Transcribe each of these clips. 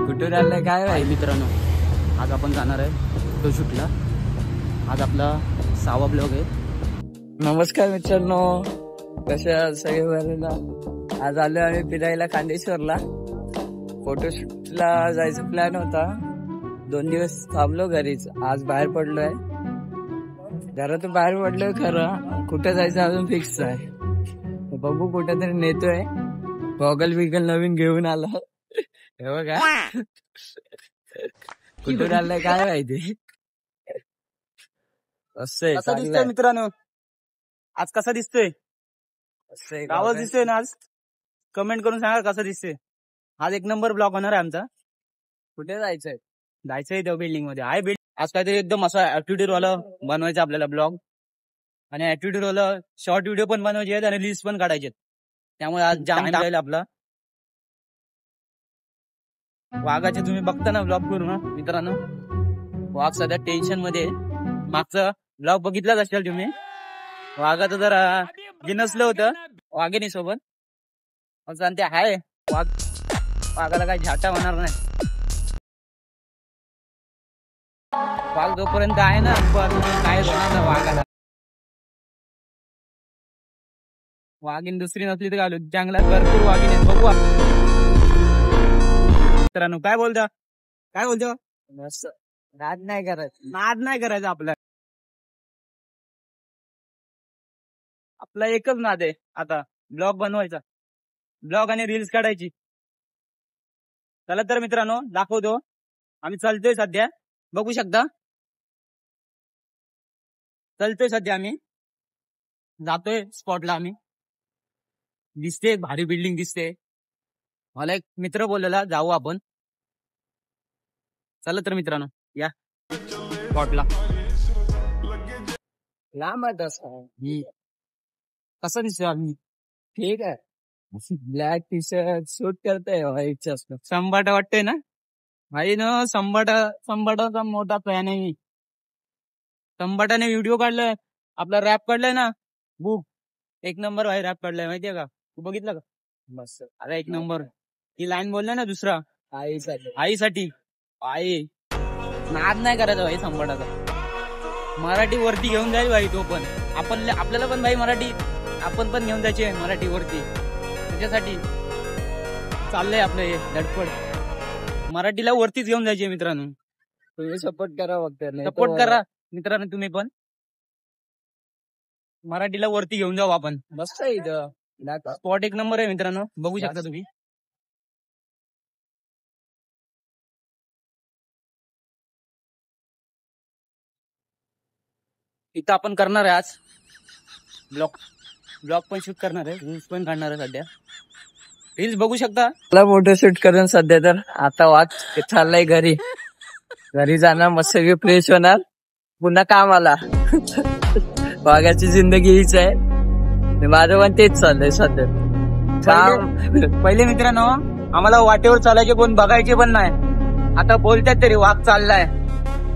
कुठून आलंय काय भाई मित्रांनो, आज आपण जाणार आहे फोटोशूटला. आज आपला 6वा ब्लॉग आहे. नमस्कार मित्रांनो, कसे आहात सगळे बरेला. आज आलो आम्ही फिरायला खांदेश्वरला. फोटोशूटला जायचा प्लॅन होता. 2 दिवस थांबलो घरीच. आज बाहेर पडलोय, घरातून बाहेर पडलोय. खरं कुठं जायचं अजून फिक्स आहे. बघू कुठेतरी नेतोय. गॉगल बिगल नवीन घेऊन आला. हे बघा कुठून आलंय काय माहिती. कसा दिसतोय मित्रांनो, आज कसा दिसतोय? आवाज दिसतोय ना? आज कमेंट करून सांगा कसा दिसतोय. आज 1 नंबर ब्लॉग होणार आहे आमचा. कुठे जायचंय? जायचंय त्या बिल्डिंग मध्ये आहे. आज काहीतरी एकदम असं ऍटिट्यूड वाला बनवायचं आपल्याला ब्लॉग. आणि ऍटिट्यूड वाला शॉर्ट व्हिडिओ पण बनवायचे आहेत आणि रील्स पण काढायचे. त्यामुळे आज जाम जाईल आपला. वाघाचे तुम्ही बघता ना ब्लॉग करू ना मित्रांनो. वाघ सध्या टेन्शन मध्ये. मागचा ब्लॉग बघितलाच असेल तुम्ही. वाघाचं जरा गिनसलं होतं वाघिणी सोबत. ते आहे वाघ. वाघाला काही झाटा होणार नाही. वाघ जोपर्यंत आहे ना काय होणार ना वाघाला. वाघीण दुसरी नसली तर घालू. जंगलात भरपूर वाघीण आहेत. बघू मित्रांनो काय बोलतो. नाद नाही करायचं. नाद नाही करायचा आपला एकच नाद आहे आता, ब्लॉग बनवायचा. ब्लॉग आणि रील्स काढायची. चला तर मित्रांनो दाखवतो. आम्ही चालतोय सध्या, बघू शकता. चालतोय सध्या, आम्ही जातोय स्पॉटला. आम्ही दिसते भारी बिल्डिंग दिसते. मला एक मित्र बोललेला जाऊ आपण. चला तर मित्रांनो या स्पॉटला. लांब आहे तसा. कसं दिसतोय आम्ही? ठीक आहे. ब्लॅक टी शर्ट सूट करतोय व्हाईटच असतं. संबाटा वाटतंय ना भाई न. संबाटाचा मोठा फॅन आहे मी. संबाटाने व्हिडिओ काढलाय आपला, रॅप काढलाय ना बुक. 1 नंबर भाई रॅप काढलाय, माहितीये का? तू बघितलं का? मस्त. अरे 1 नंबर. ती लाईन बोलला ना दुसरा आईसाठी. आई नाद नाही करायचा भाई संबाटाचा. मराठी वरती घेऊन जाईल भाई तो पण. आपल्याला पण भाई मराठी आपण पण घेऊन जायचे मराठी वरती. त्याच्यासाठी चाललंय आपलं हे धडपड. मराठीला वरतीच घेऊन जायचे मित्रांनो. तुम्ही सपोर्ट करा फक्त. सपोर्ट करा मित्रांनो तुम्ही पण. मराठीला वरती घेऊन जाऊ आपण. मस्त आहे इथं. स्पॉट 1 नंबर आहे मित्रांनो, बघू शकता तुम्ही. इथं आपण करणार आहे आज ब्लॉग पण शूट करणार आहे, रील्स पण काढणार आहे. सध्या रील्स बघू शकता. मला फोटोशूट करून सध्या तर आता वाघ चाललाय घरी. घरी जाणार, मस्त फ्रेश होणार, पुन्हा कामाला. वाघाची जिंदगी हीच आहे. माझं पण तेच चाललंय सध्या. पहिले मित्रांनो आम्हाला वाटेवर चालायचे पण बघायचे पण नाही. आता बोलतात तरी वाघ चाललाय.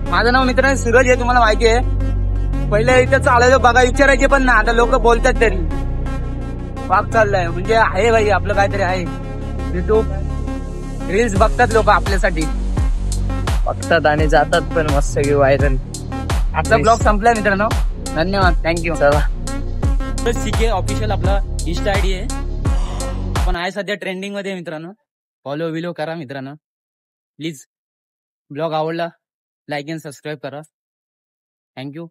माझं नाव मित्रांनो सूरज आहे, तुम्हाला माहिती आहे. पहिले इथं चालायचं बघा विचारायचे पण नाही. आता लोक बोलतात तरी वाघ चाललाय म्हणजे आहे भाई आपलं काहीतरी आहे. युट्यूब रील्स बघतात लोक आपल्यासाठी. बघतात आणि जातात पण मस्त व्हायरल. आजचा ब्लॉग संपलाय मित्रांनो. धन्यवाद, थँक्यू. चला. सीके ऑफिशियल आपला इंस्टा आयडी आहे. आपण आहे सध्या ट्रेंडिंग मध्ये मित्रांनो. फॉलो विलो करा मित्रांनो प्लीज. ब्लॉग आवडला लाईक अँड सबस्क्राईब करा. थँक्यू.